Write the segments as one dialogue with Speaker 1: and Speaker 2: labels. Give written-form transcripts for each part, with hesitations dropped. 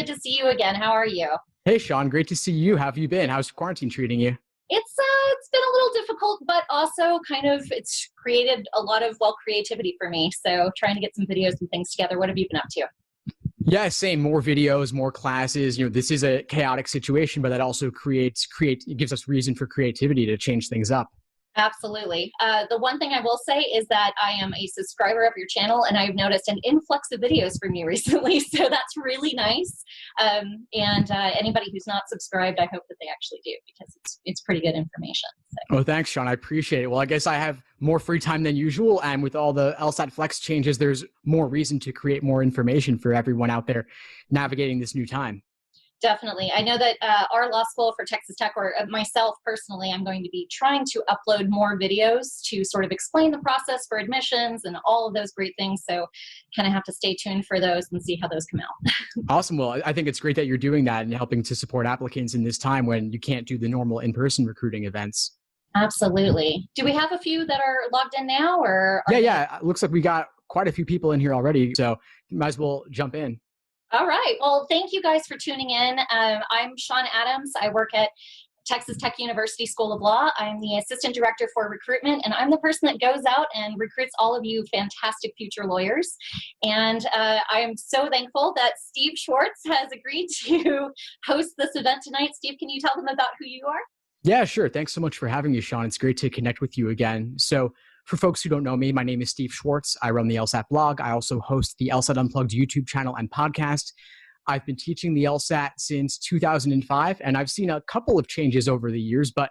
Speaker 1: to see you again. How are you?
Speaker 2: Hey, Shawn, great to see you. How have you been? How's quarantine treating you?
Speaker 1: It's been a little difficult, but also it's created a lot of creativity for me. So trying to get some videos and things together. What have you been up to?
Speaker 2: Yeah, same. More videos, more classes. This is a chaotic situation, but that also it gives us reason for creativity to change things up.
Speaker 1: Absolutely. The one thing I will say is that I am a subscriber of your channel, and I've noticed an influx of videos from you recently. So that's really nice. And anybody who's not subscribed, I hope that they actually do, because it's pretty good information. So.
Speaker 2: Oh, thanks, Shawn. I appreciate it. Well, I guess I have more free time than usual. And with all the LSAT-Flex changes, there's more reason to create more information for everyone out there navigating this new time.
Speaker 1: Definitely. I know that our law school for Texas Tech, or myself personally, I'm going to be trying to upload more videos to sort of explain the process for admissions and all of those great things. So kind of have to stay tuned for those and see how those come out.
Speaker 2: Awesome. Well, I think it's great that you're doing that and helping to support applicants in this time when you can't do the normal in-person recruiting events.
Speaker 1: Absolutely. Do we have a few that are logged in now? Or
Speaker 2: Yeah. It looks like we got quite a few people in here already. So you might as well jump in.
Speaker 1: All right. Well, thank you guys for tuning in. I'm Shawn Adams. I work at Texas Tech University School of Law. I'm the Assistant Director for Recruitment, and I'm the person that goes out and recruits all of you fantastic future lawyers. And I am so thankful that Steve Schwartz has agreed to host this event tonight. Steve, can you tell them about who you are?
Speaker 2: Yeah, sure. Thanks so much for having me, Shawn. It's great to connect with you again. So for folks who don't know me, my name is Steve Schwartz. I run the LSAT blog. I also host the LSAT Unplugged YouTube channel and podcast. I've been teaching the LSAT since 2005, and I've seen a couple of changes over the years, but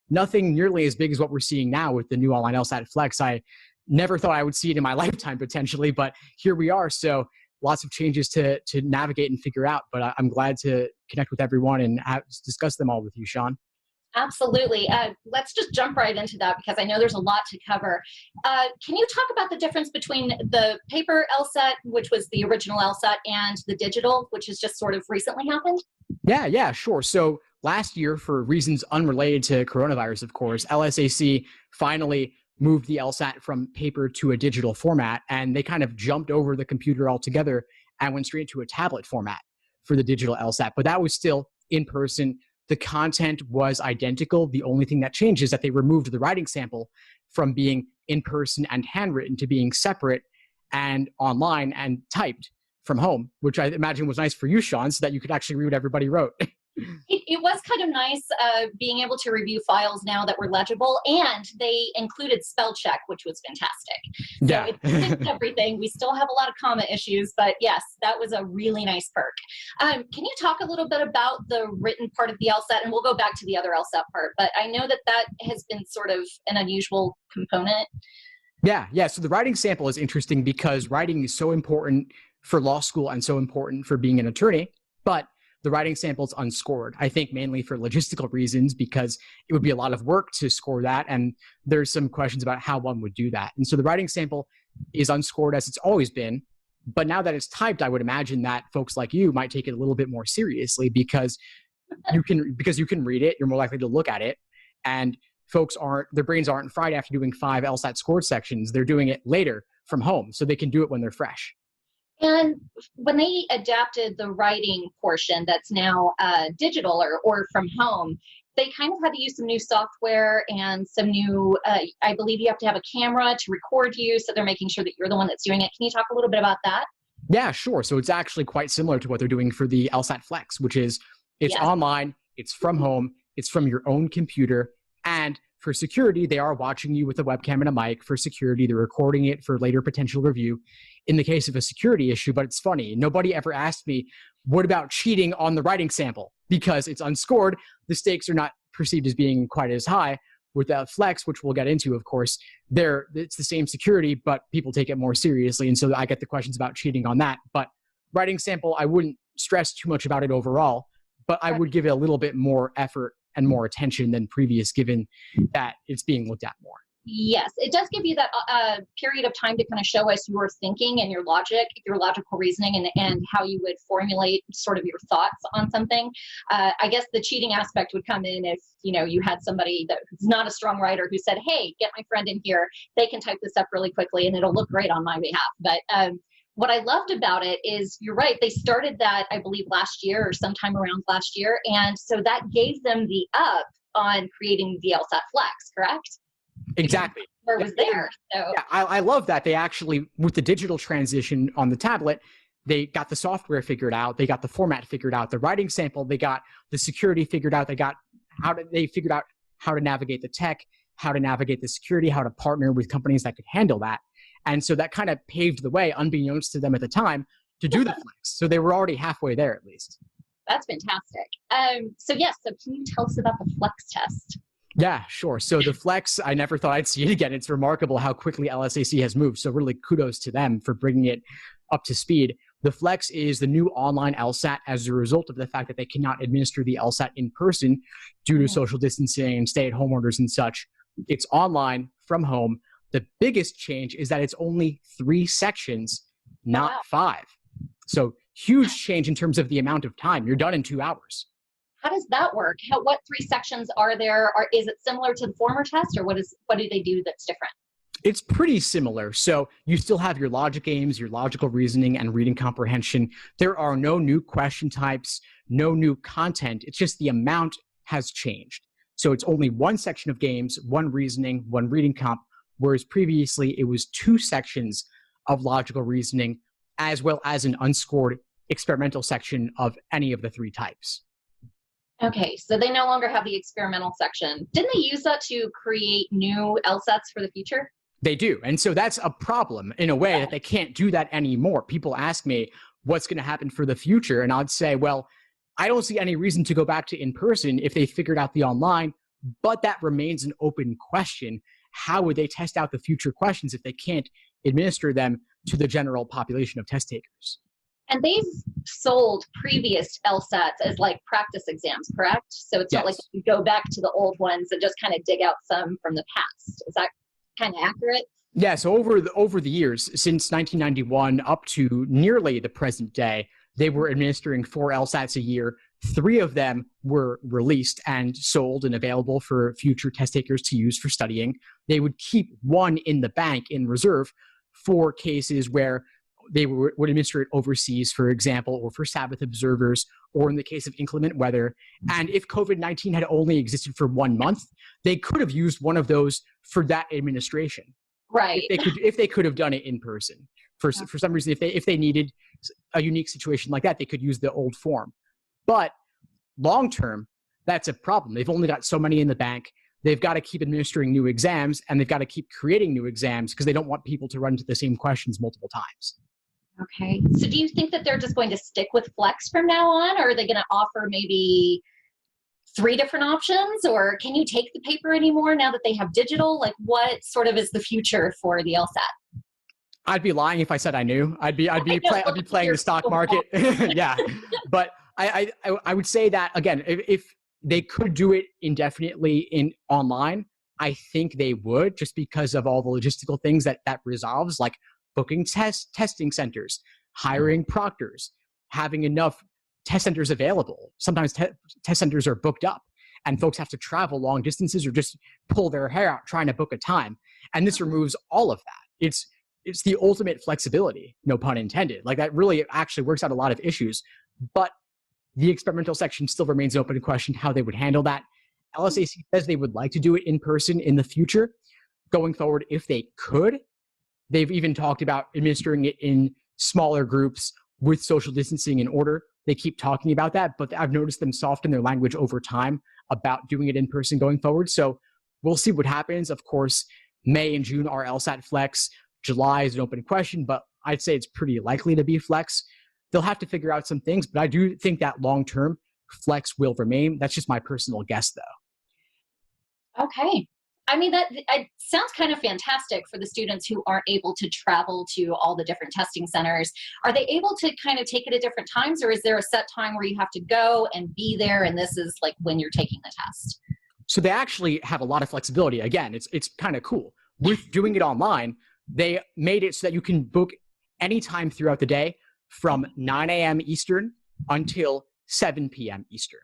Speaker 2: nothing nearly as big as what we're seeing now with the new online LSAT-Flex. I never thought I would see it in my lifetime potentially, but here we are. So lots of changes to navigate and figure out, but I'm glad to connect with everyone and discuss them all with you, Shawn.
Speaker 1: Absolutely. Let's just jump right into that, because I know there's a lot to cover. Can you talk about the difference between the paper LSAT, which was the original LSAT, and the digital, which has just sort of recently happened?
Speaker 2: Yeah, sure. So last year, for reasons unrelated to coronavirus, of course, LSAC finally moved the LSAT from paper to a digital format, and they kind of jumped over the computer altogether and went straight to a tablet format for the digital LSAT. But that was still in person. The content was identical. The only thing that changed is that they removed the writing sample from being in person and handwritten to being separate and online and typed from home, which I imagine was nice for you, Shawn, so that you could actually read what everybody wrote.
Speaker 1: It was kind of nice being able to review files now that were legible, and they included spell check, which was fantastic. So
Speaker 2: Yeah.
Speaker 1: it fixed everything. We still have a lot of comma issues, but yes, that was a really nice perk. Can you talk a little bit about the written part of the LSAT, and we'll go back to the other LSAT part, but I know that has been sort of an unusual component.
Speaker 2: Yeah. So the writing sample is interesting because writing is so important for law school and so important for being an attorney, but the writing sample is unscored, I think mainly for logistical reasons, because it would be a lot of work to score that. And there's some questions about how one would do that. And so the writing sample is unscored as it's always been. But now that it's typed, I would imagine that folks like you might take it a little bit more seriously because you can read it, you're more likely to look at it. And their brains aren't fried after doing 5 LSAT scored sections. They're doing it later from home, so they can do it when they're fresh.
Speaker 1: And when they adapted the writing portion that's now digital or from home, they kind of had to use some new software and some new, I believe you have to have a camera to record you, so they're making sure that you're the one that's doing it. Can you talk a little bit about that?
Speaker 2: Yeah, sure. So it's actually quite similar to what they're doing for the LSAT-Flex, which is it's online, it's from home, it's from your own computer, and for security, they are watching you with a webcam and a mic. For security, they're recording it for later potential review in the case of a security issue. But it's funny, nobody ever asked me, what about cheating on the writing sample? Because it's unscored, the stakes are not perceived as being quite as high. With that Flex, which we'll get into, of course, it's the same security, but people take it more seriously. And so I get the questions about cheating on that. But writing sample, I wouldn't stress too much about it overall, but I would give it a little bit more effort and more attention than previous, given that it's being looked at more.
Speaker 1: Yes, it does give you that period of time to kind of show us your thinking and your logic, your logical reasoning, and how you would formulate sort of your thoughts on something. I guess the cheating aspect would come in if you had somebody who's not a strong writer who said, "Hey, get my friend in here. They can type this up really quickly, and it'll look great on my behalf." But what I loved about it is, you're right, they started that, I believe, last year or sometime around last year. And so that gave them the up on creating the LSAT-Flex, correct?
Speaker 2: Exactly.
Speaker 1: Or was there. So.
Speaker 2: Yeah, I love that they actually, with the digital transition on the tablet, they got the software figured out, they got the format figured out, the writing sample, they got the security figured out, they figured out how to navigate the tech, how to navigate the security, how to partner with companies that could handle that. And so that kind of paved the way, unbeknownst to them at the time, to do the Flex. So they were already halfway there, at least.
Speaker 1: That's fantastic. So can you tell us about the Flex test?
Speaker 2: Yeah, sure. So the Flex, I never thought I'd see it again. It's remarkable how quickly LSAC has moved. So really kudos to them for bringing it up to speed. The Flex is the new online LSAT as a result of the fact that they cannot administer the LSAT in person due to social distancing and stay-at-home orders and such. It's online from home. The biggest change is that it's only 3 sections, not 5. So huge change in terms of the amount of time. You're done in 2 hours.
Speaker 1: How does that work? What 3 sections are there? Is it similar to the former test, or what do they do that's different?
Speaker 2: It's pretty similar. So you still have your logic games, your logical reasoning, and reading comprehension. There are no new question types, no new content. It's just the amount has changed. So it's only 1 section of games, 1 reasoning, 1 reading comp, whereas previously it was 2 sections of logical reasoning, as well as an unscored experimental section of any of the 3 types.
Speaker 1: Okay, so they no longer have the experimental section. Didn't they use that to create new LSATs for the future?
Speaker 2: They do. And so that's a problem in a way that they can't do that anymore. People ask me what's going to happen for the future. And I'd say, well, I don't see any reason to go back to in-person if they figured out the online, but that remains an open question. How would they test out the future questions if they can't administer them to the general population of test takers?
Speaker 1: And they've sold previous LSATs as like practice exams, correct? So it's not like you go back to the old ones and just kind of dig out some from the past. Is that kind of accurate?
Speaker 2: Yeah, so over the years, since 1991 up to nearly the present day, they were administering 4 LSATs a year. 3 of them were released and sold and available for future test takers to use for studying. They would keep 1 in the bank in reserve for cases where they would administer it overseas, for example, or for Sabbath observers, or in the case of inclement weather. And if COVID-19 had only existed for 1 month, they could have used one of those for that administration.
Speaker 1: Right.
Speaker 2: If they could have done it in person. For some reason, if they needed a unique situation like that, they could use the old form. But long term, that's a problem. They've only got so many in the bank. They've got to keep administering new exams, and they've got to keep creating new exams because they don't want people to run into the same questions multiple times.
Speaker 1: Okay. So do you think that they're just going to stick with Flex from now on, or are they going to offer maybe 3 different options, or can you take the paper anymore now that they have digital? Like, what sort of is the future for the LSAT?
Speaker 2: I'd be lying if I said I knew. I'd be playing the stock market. Yeah. But I would say that, again, if they could do it indefinitely in online, I think they would, just because of all the logistical things that resolves, like booking testing centers, hiring proctors, having enough test centers available. Sometimes test centers are booked up and folks have to travel long distances or just pull their hair out trying to book a time. And this removes all of that. It's the ultimate flexibility, no pun intended. Like, that really actually works out a lot of issues, but the experimental section still remains open to question how they would handle that. LSAC says they would like to do it in person in the future. Going forward, if they could, they've even talked about administering it in smaller groups with social distancing in order. They keep talking about that, but I've noticed them soften their language over time about doing it in person going forward. So we'll see what happens. Of course, May and June are LSAT-Flex. July is an open question, but I'd say it's pretty likely to be Flex. They'll have to figure out some things, but I do think that long-term Flex will remain. That's just my personal guess, though.
Speaker 1: Okay. I mean, that sounds kind of fantastic for the students who aren't able to travel to all the different testing centers. Are they able to kind of take it at different times, or is there a set time where you have to go and be there, and this is like when you're taking the test?
Speaker 2: So they actually have a lot of flexibility. Again, it's kind of cool. With doing it online, they made it so that you can book anytime throughout the day from 9 a.m. Eastern until 7 p.m. Eastern.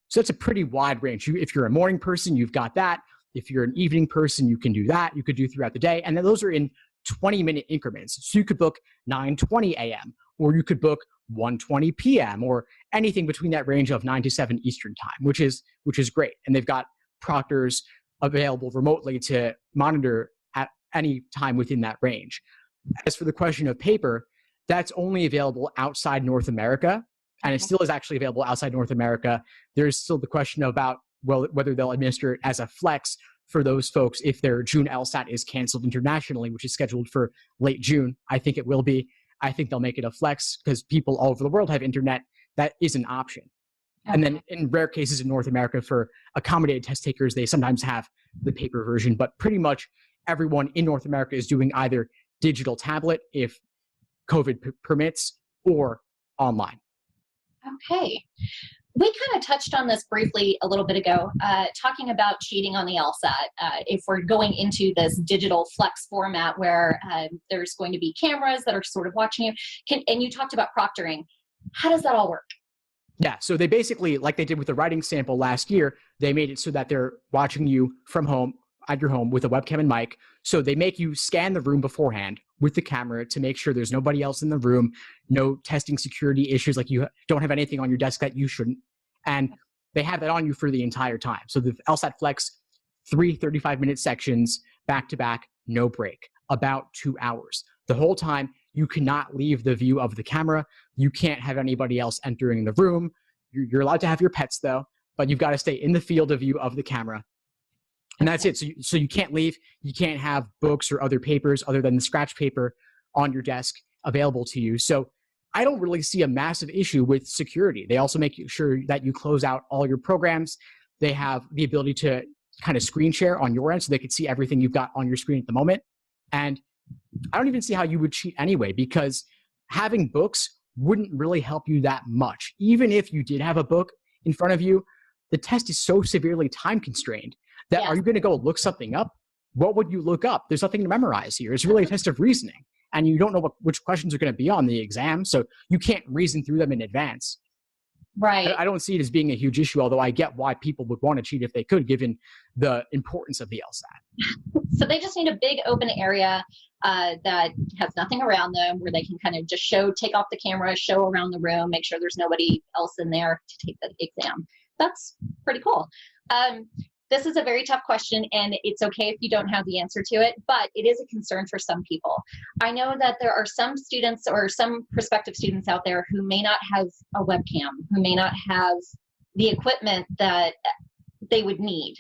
Speaker 2: So that's a pretty wide range. If you're a morning person, you've got that. If you're an evening person, you can do that. You could do throughout the day. And then those are in 20-minute increments. So you could book 9:20 a.m. or you could book 1:20 p.m. or anything between that range of 9 to 7 Eastern time, which is great. And they've got proctors available remotely to monitor at any time within that range. As for the question of paper, that's only available outside North America, and it still is actually available outside North America. There's still the question about whether they'll administer it as a flex for those folks if their June LSAT is canceled internationally, which is scheduled for late June. I think it will be. I think they'll make it a flex because people all over the world have internet. That is an option. Okay. And then in rare cases in North America, for accommodated test takers, they sometimes have the paper version, but pretty much everyone in North America is doing either digital tablet if COVID permits or online.
Speaker 1: Okay. We kind of touched on this briefly a little bit ago, talking about cheating on the LSAT. If we're going into this digital flex format where there's going to be cameras that are sort of watching you, and you talked about proctoring. How does that all work?
Speaker 2: Yeah, so they basically, like they did with the writing sample last year, they made it so that they're watching you from home, at your home, with a webcam and mic. So they make you scan the room beforehand with the camera to make sure there's nobody else in the room, no testing security issues, like you don't have anything on your desk that you shouldn't. And they have that on you for the entire time. So the LSAT Flex, 3 35-minute sections, back to back, no break, about 2 hours. The whole time, you cannot leave the view of the camera. You can't have anybody else entering the room. You're allowed to have your pets though, but you've got to stay in the field of view of the camera. And that's it. So you can't leave. You can't have books or other papers other than the scratch paper on your desk available to you. So I don't really see a massive issue with security. They also make sure that you close out all your programs. They have the ability to kind of screen share on your end so they can see everything you've got on your screen at the moment. And I don't even see how you would cheat anyway, because having books wouldn't really help you that much. Even if you did have a book in front of you, the test is so severely time constrained that Are you going to go look something up? What would you look up? There's nothing to memorize here. It's really a test of reasoning. And you don't know which questions are going to be on the exam, so you can't reason through them in advance.
Speaker 1: Right.
Speaker 2: I don't see it as being a huge issue, although I get why people would want to cheat if they could, given the importance of the LSAT.
Speaker 1: So they just need a big open area that has nothing around them, where they can kind of just take off the camera, show around the room, make sure there's nobody else in there to take the exam. That's pretty cool. This is a very tough question, and it's okay if you don't have the answer to it, but it is a concern for some people. I know that there are some students or some prospective students out there who may not have a webcam, who may not have the equipment that they would need.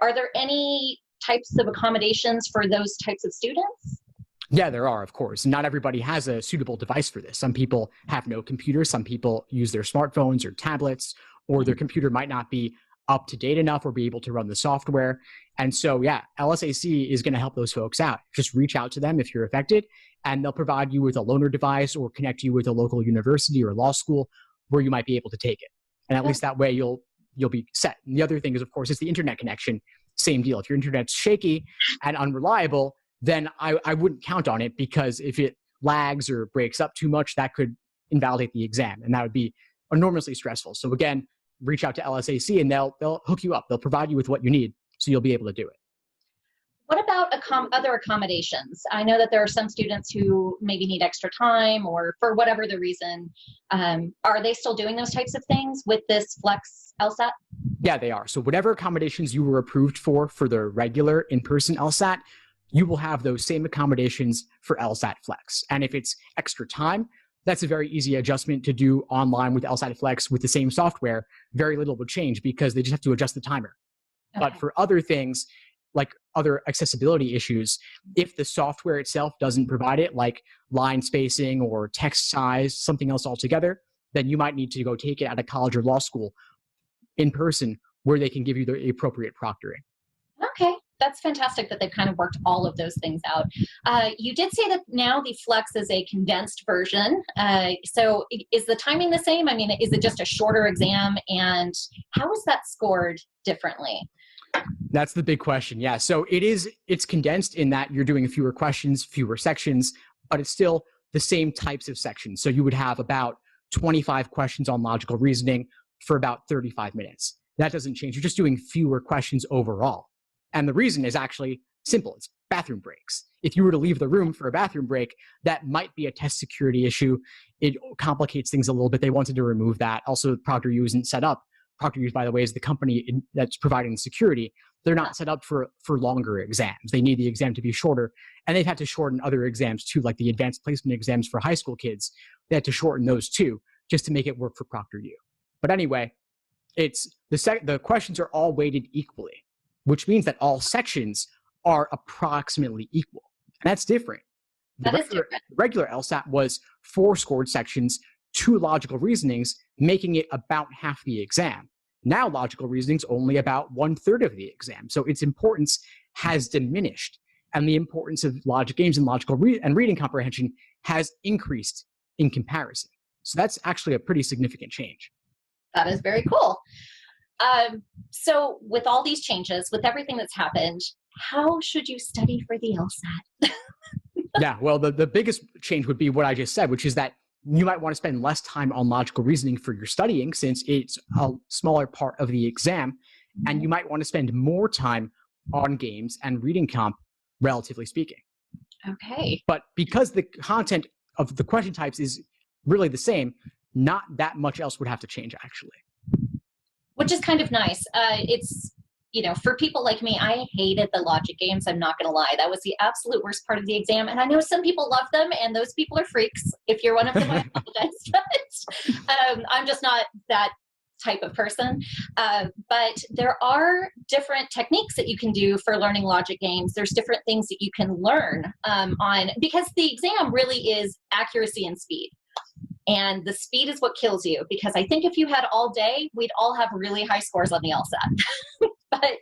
Speaker 1: Are there any types of accommodations for those types of students?
Speaker 2: Yeah, there are, of course. Not everybody has a suitable device for this. Some people have no computer. Some people use their smartphones or tablets, or their computer might not be up to date enough or be able to run the software. And so, yeah, LSAC is going to help those folks out. Just reach out to them if you're affected, and they'll provide you with a loaner device or connect you with a local university or law school where you might be able to take it. And at least that way you'll be set. And the other thing is, of course, is the internet connection. Same deal. If your internet's shaky and unreliable, then I wouldn't count on it, because if it lags or breaks up too much, that could invalidate the exam, and that would be enormously stressful. So again, reach out to LSAC and they'll hook you up. They'll provide you with what you need so you'll be able to do it.
Speaker 1: What about other accommodations? I know that there are some students who maybe need extra time, or for whatever the reason. Are they still doing those types of things with this Flex LSAT?
Speaker 2: Yeah, they are. So whatever accommodations you were approved for the regular in-person LSAT, you will have those same accommodations for LSAT Flex. And if it's extra time, that's a very easy adjustment to do online with LSAT Flex with the same software. Very little would change because they just have to adjust the timer. Okay. But for other things, like other accessibility issues, if the software itself doesn't provide it, like line spacing or text size, something else altogether, then you might need to go take it at a college or law school in person where they can give you the appropriate proctoring.
Speaker 1: Okay. That's fantastic that they've kind of worked all of those things out. You did say that now the Flex is a condensed version. So is the timing the same? I mean, is it just a shorter exam? And how is that scored differently?
Speaker 2: That's the big question. Yeah. So it's condensed in that you're doing fewer questions, fewer sections, but it's still the same types of sections. So you would have about 25 questions on logical reasoning for about 35 minutes. That doesn't change. You're just doing fewer questions overall. And the reason is actually simple. It's bathroom breaks. If you were to leave the room for a bathroom break, that might be a test security issue. It complicates things a little bit. They wanted to remove that. Also, ProctorU isn't set up. ProctorU, by the way, is the company that's providing the security. They're not set up for longer exams. They need the exam to be shorter. And they've had to shorten other exams too, like the advanced placement exams for high school kids. They had to shorten those too, just to make it work for ProctorU. But anyway, it's the questions are all weighted equally, which means that all sections are approximately equal. And that's different. The regular LSAT was 4 scored sections, 2 logical reasonings, making it about half the exam. Now logical reasoning's only about 1/3 of the exam. So its importance has diminished. And the importance of logic games and logical and reading comprehension has increased in comparison. So that's actually a pretty significant change.
Speaker 1: That is very cool. So with all these changes, with everything that's happened, how should you study for the LSAT?
Speaker 2: Yeah, well, the biggest change would be what I just said, which is that you might want to spend less time on logical reasoning for your studying since it's a smaller part of the exam. And you might want to spend more time on games and reading comp, relatively speaking.
Speaker 1: Okay.
Speaker 2: But because the content of the question types is really the same, not that much else would have to change, actually.
Speaker 1: Which is kind of nice. It's, for people like me, I hated the logic games. I'm not going to lie. That was the absolute worst part of the exam. And I know some people love them, and those people are freaks. If you're one of them, I apologize. But I'm just not that type of person. But there are different techniques that you can do for learning logic games. There's different things that you can learn because the exam really is accuracy and speed. And the speed is what kills you, because I think if you had all day, we'd all have really high scores on the LSAT. But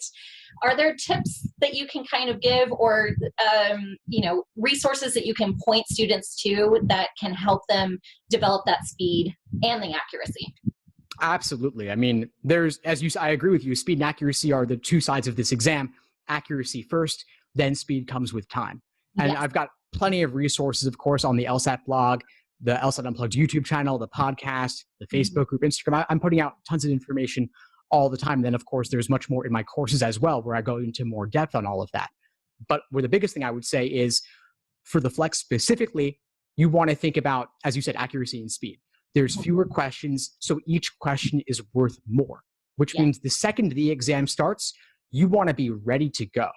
Speaker 1: are there tips that you can kind of give, or resources that you can point students to that can help them develop that speed and the accuracy?
Speaker 2: Absolutely. I mean, I agree with you. Speed and accuracy are the 2 sides of this exam. Accuracy first, then speed comes with time. And yes. I've got plenty of resources, of course, on the LSAT blog, the LSAT Unplugged YouTube channel, the podcast, the Facebook group, Instagram. I'm putting out tons of information all the time. And then, of course, there's much more in my courses as well, where I go into more depth on all of that. But where the biggest thing I would say is, for the Flex specifically, you want to think about, as you said, accuracy and speed. There's fewer questions, so each question is worth more, which means the second the exam starts, you want to be ready to go,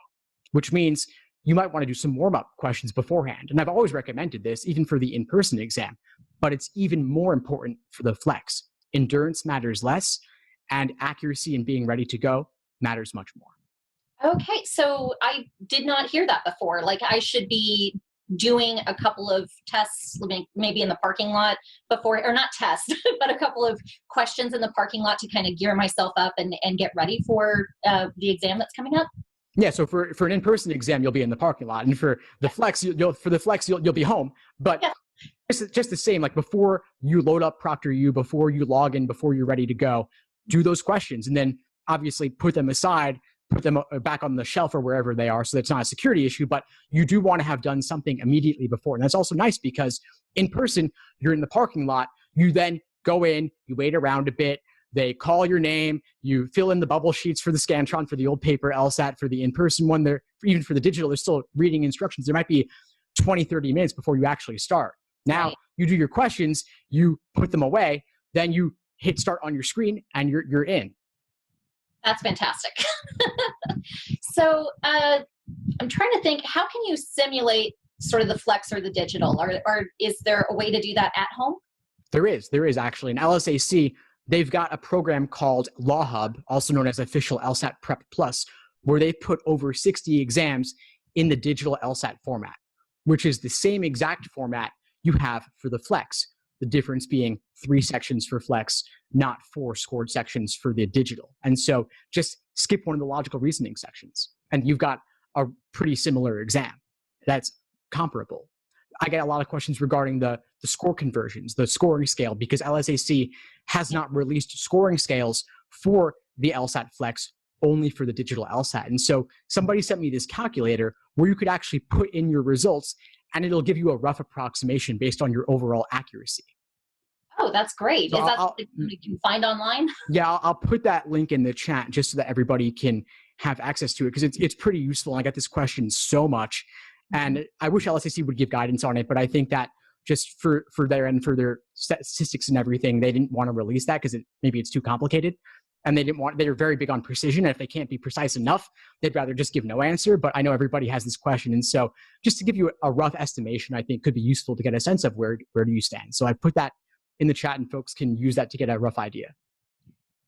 Speaker 2: which means you might want to do some warm-up questions beforehand. And I've always recommended this, even for the in-person exam, but it's even more important for the Flex. Endurance matters less, and accuracy and being ready to go matters much more.
Speaker 1: Okay, so I did not hear that before. Like, I should be doing a couple of tests, maybe in the parking lot before, or not tests, but a couple of questions in the parking lot to kind of gear myself up and get ready for the exam that's coming up?
Speaker 2: Yeah, so for an in-person exam, you'll be in the parking lot, and for the Flex, you'll be home. But just the same, like before you load up ProctorU, before you log in, before you're ready to go, do those questions, and then obviously put them aside, put them back on the shelf or wherever they are, so that's not a security issue. But you do want to have done something immediately before, and that's also nice because in person, you're in the parking lot. You then go in, you wait around a bit. They call your name, you fill in the bubble sheets for the Scantron, for the old paper LSAT, for the in-person one, even for the digital, they're still reading instructions. There might be 20, 30 minutes before you actually start. Now, you do your questions, you put them away, then you hit start on your screen, and you're in.
Speaker 1: That's fantastic. So I'm trying to think, how can you simulate sort of the Flex or the digital? Or is there a way to do that at home?
Speaker 2: There is actually. In LSAC, they've got a program called Law Hub, also known as Official LSAT Prep Plus, where they put over 60 exams in the digital LSAT format, which is the same exact format you have for the Flex. The difference being 3 sections for Flex, not 4 scored sections for the digital. And so just skip one of the logical reasoning sections, and you've got a pretty similar exam that's comparable. I get a lot of questions regarding the score conversions, the scoring scale, because LSAC has not released scoring scales for the LSAT Flex, only for the digital LSAT. And so somebody sent me this calculator where you could actually put in your results, and it'll give you a rough approximation based on your overall accuracy.
Speaker 1: Oh, that's great. So is that something you can find online?
Speaker 2: Yeah, I'll put that link in the chat just so that everybody can have access to it because it's pretty useful. And I get this question so much. And I wish LSAC would give guidance on it, but I think that just for their statistics and everything, they didn't want to release that because maybe it's too complicated. And they're very big on precision. And if they can't be precise enough, they'd rather just give no answer. But I know everybody has this question. And so just to give you a rough estimation, I think could be useful to get a sense of where do you stand. So I put that in the chat and folks can use that to get a rough idea.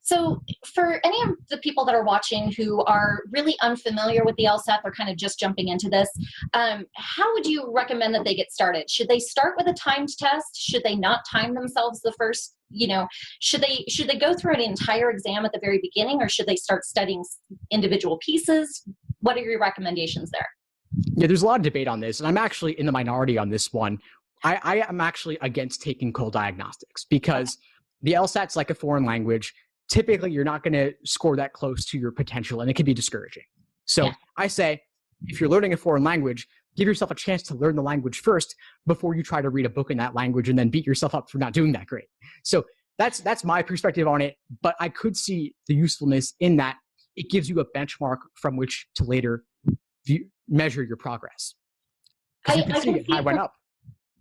Speaker 1: So for any of the people that are watching who are really unfamiliar with the LSAT, they're kind of just jumping into this, how would you recommend that they get started? Should they start with a timed test? Should they not time themselves the first, should they go through an entire exam at the very beginning, or should they start studying individual pieces? What are your recommendations there?
Speaker 2: Yeah, there's a lot of debate on this, and I'm actually in the minority on this one. I am actually against taking cold diagnostics because the LSAT's like a foreign language. Typically, you're not going to score that close to your potential, and it can be discouraging. So I say, if you're learning a foreign language, give yourself a chance to learn the language first before you try to read a book in that language and then beat yourself up for not doing that great. So that's my perspective on it, but I could see the usefulness in that it gives you a benchmark from which to later measure your progress. Because you can see I went up.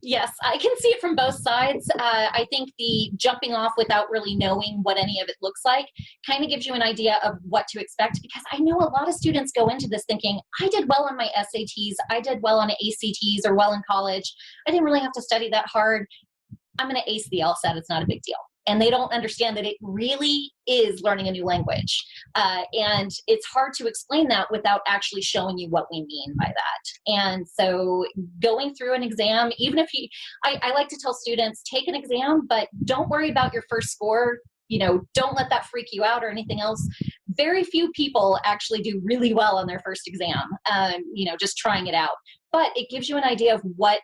Speaker 1: Yes, I can see it from both sides. I think the jumping off without really knowing what any of it looks like kind of gives you an idea of what to expect, because I know a lot of students go into this thinking, I did well on my SATs, I did well on ACTs or well in college. I didn't really have to study that hard. I'm going to ace the LSAT. It's not a big deal. And they don't understand that it really is learning a new language. And it's hard to explain that without actually showing you what we mean by that. And so going through an exam, even if I like to tell students, take an exam, but don't worry about your first score. Don't let that freak you out or anything else. Very few people actually do really well on their first exam, just trying it out. But it gives you an idea of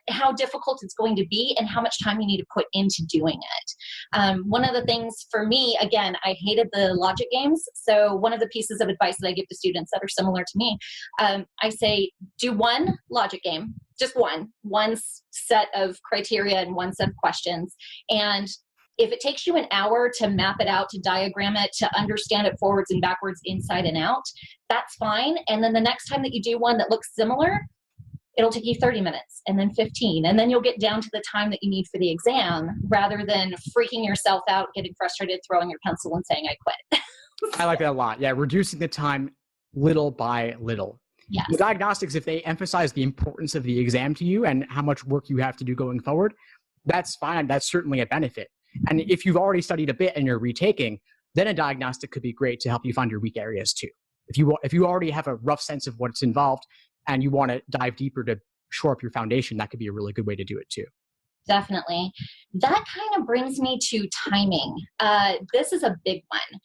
Speaker 1: how difficult it's going to be and how much time you need to put into doing it. One of the things for me, again, I hated the logic games. So one of the pieces of advice that I give to students that are similar to me, I say, do one logic game, just one set of criteria and one set of questions. And if it takes you an hour to map it out, to diagram it, to understand it forwards and backwards, inside and out, that's fine. And then the next time that you do one that looks similar, it'll take you 30 minutes and then 15. And then you'll get down to the time that you need for the exam rather than freaking yourself out, getting frustrated, throwing your pencil and saying, I quit.
Speaker 2: I like that a lot. Yeah, reducing the time little by little.
Speaker 1: Yes.
Speaker 2: The diagnostics, if they emphasize the importance of the exam to you and how much work you have to do going forward, that's fine. That's certainly a benefit. And if you've already studied a bit and you're retaking, then a diagnostic could be great to help you find your weak areas too. If you already have a rough sense of what's involved and you want to dive deeper to shore up your foundation, that could be a really good way to do it too.
Speaker 1: Definitely. That kind of brings me to timing. This is a big one.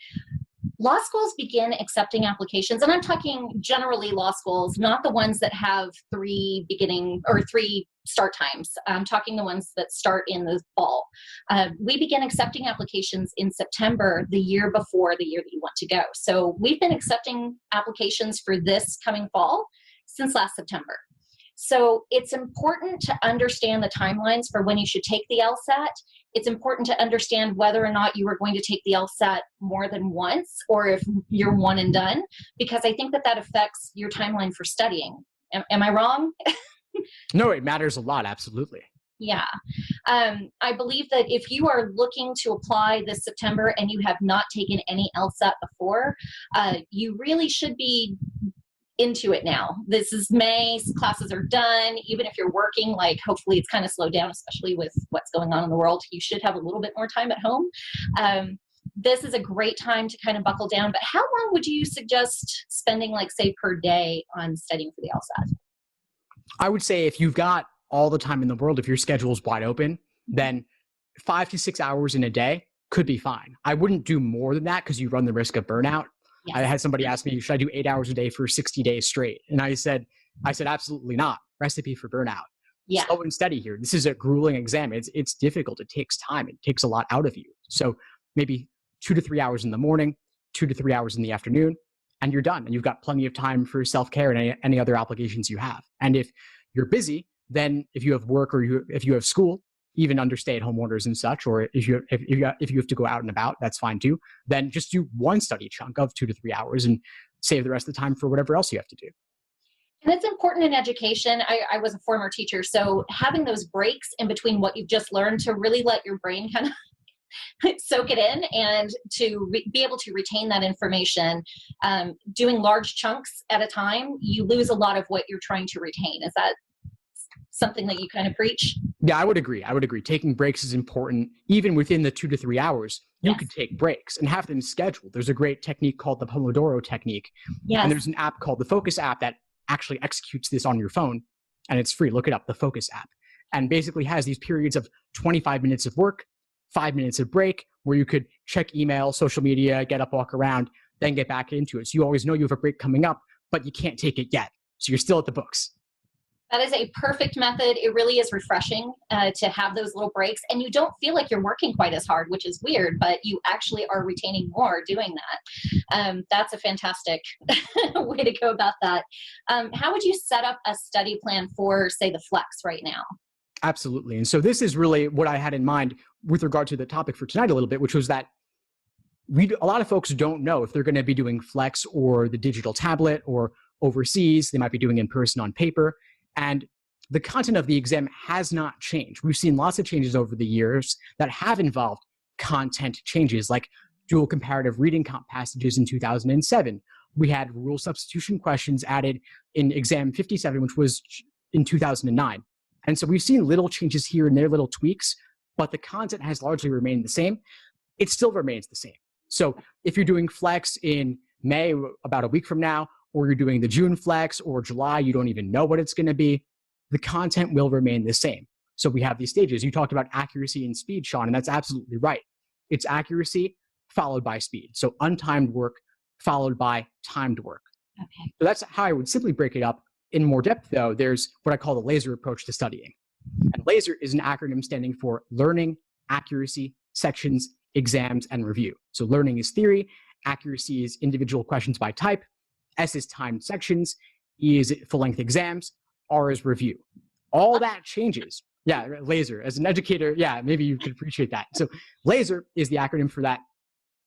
Speaker 1: Law schools begin accepting applications, and I'm talking generally law schools, not the ones that have 3 start times. I'm talking the ones that start in the fall. We begin accepting applications in September, the year before the year that you want to go. So we've been accepting applications for this coming fall since last September. So it's important to understand the timelines for when you should take the LSAT. It's important to understand whether or not you are going to take the LSAT more than once or if you're one and done, because I think that affects your timeline for studying. Am I wrong?
Speaker 2: No, it matters a lot. Absolutely.
Speaker 1: Yeah. I believe that if you are looking to apply this September and you have not taken any LSAT before, you really should be into it now. This is May, classes are done. Even if you're working, hopefully it's kind of slowed down, especially with what's going on in the world. You should have a little bit more time at home. This is a great time to kind of buckle down. But how long would you suggest spending, say, per day on studying for the LSAT?
Speaker 2: I would say if you've got all the time in the world, if your schedule is wide open, then 5 to 6 hours in a day could be fine. I wouldn't do more than that because you run the risk of burnout. Yes. I had somebody ask me, should I do 8 hours a day for 60 days straight? And I said, absolutely not. Recipe for burnout.
Speaker 1: Yeah.
Speaker 2: Slow and steady here. This is a grueling exam. It's difficult. It takes time. It takes a lot out of you. So maybe 2 to 3 hours in the morning, 2 to 3 hours in the afternoon, and you're done. And you've got plenty of time for self-care and any other obligations you have. And if you're busy, then if you have work or if you have school, even under stay-at-home orders and such, or if you have to go out and about, that's fine too. Then just do one study chunk of 2 to 3 hours and save the rest of the time for whatever else you have to do.
Speaker 1: And it's important in education. I was a former teacher, so having those breaks in between what you've just learned to really let your brain kind of soak it in and to be able to retain that information. Doing large chunks at a time, you lose a lot of what you're trying to retain. Is that something that you kind of preach?
Speaker 2: Yeah, I would agree. Taking breaks is important. Even within the 2 to 3 hours, you could take breaks and have them scheduled. There's a great technique called the Pomodoro technique.
Speaker 1: Yes.
Speaker 2: And there's an app called the Focus app that actually executes this on your phone, and it's free. Look it up, the Focus app. And basically has these periods of 25 minutes of work, 5 minutes of break, where you could check email, social media, get up, walk around, then get back into it. So you always know you have a break coming up, but you can't take it yet. So you're still at the books.
Speaker 1: That is a perfect method. It really is refreshing to have those little breaks, and you don't feel like you're working quite as hard, which is weird, but you actually are retaining more doing that. That's a fantastic way to go about that. How would you set up a study plan for, say, the Flex right now?
Speaker 2: Absolutely. And so this is really what I had in mind with regard to the topic for tonight a little bit, which was that a lot of folks don't know if they're going to be doing Flex or the digital tablet or overseas. They might be doing in person on paper. And the content of the exam has not changed. We've seen lots of changes over the years that have involved content changes, like dual comparative reading comp passages in 2007. We had rule substitution questions added in exam 57, which was in 2009. And so we've seen little changes here and there, little tweaks, but the content has largely remained the same. It still remains the same. So if you're doing Flex in May, about a week from now, or you're doing the June Flex or July, you don't even know what it's going to be, the content will remain the same. So we have these stages. You talked about accuracy and speed, Shawn, and that's absolutely right. It's accuracy followed by speed. So untimed work followed by timed work.
Speaker 1: Okay.
Speaker 2: So that's how I would simply break it up. In more depth, though, there's what I call the LASER approach to studying. And LASER is an acronym standing for learning, accuracy, sections, exams, and review. So learning is theory, accuracy is individual questions by type, S is timed sections, E is full-length exams, R is review. All that changes. Yeah, LASER. As an educator, yeah, maybe you could appreciate that. So LASER is the acronym for that.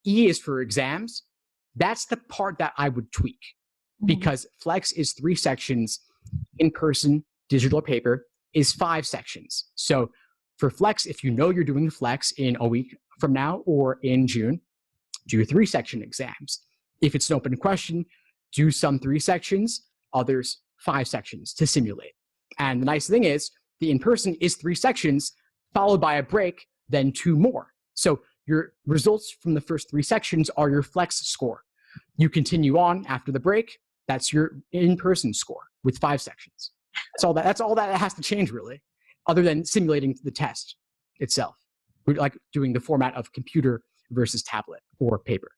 Speaker 2: E is for exams. That's the part that I would tweak, because Flex is 3 sections, in person, digital or paper, is 5 sections. So for Flex, if you know you're doing Flex in a week from now or in June, do 3 section exams. If it's an open question, do some 3 sections, others 5 sections to simulate. And the nice thing is, the in-person is 3 sections, followed by a break, then 2 more. So your results from the first 3 sections are your Flex score. You continue on after the break, that's your in-person score with 5 sections. That's all that has to change, really, other than simulating the test itself. We're like doing the format of computer versus tablet or paper.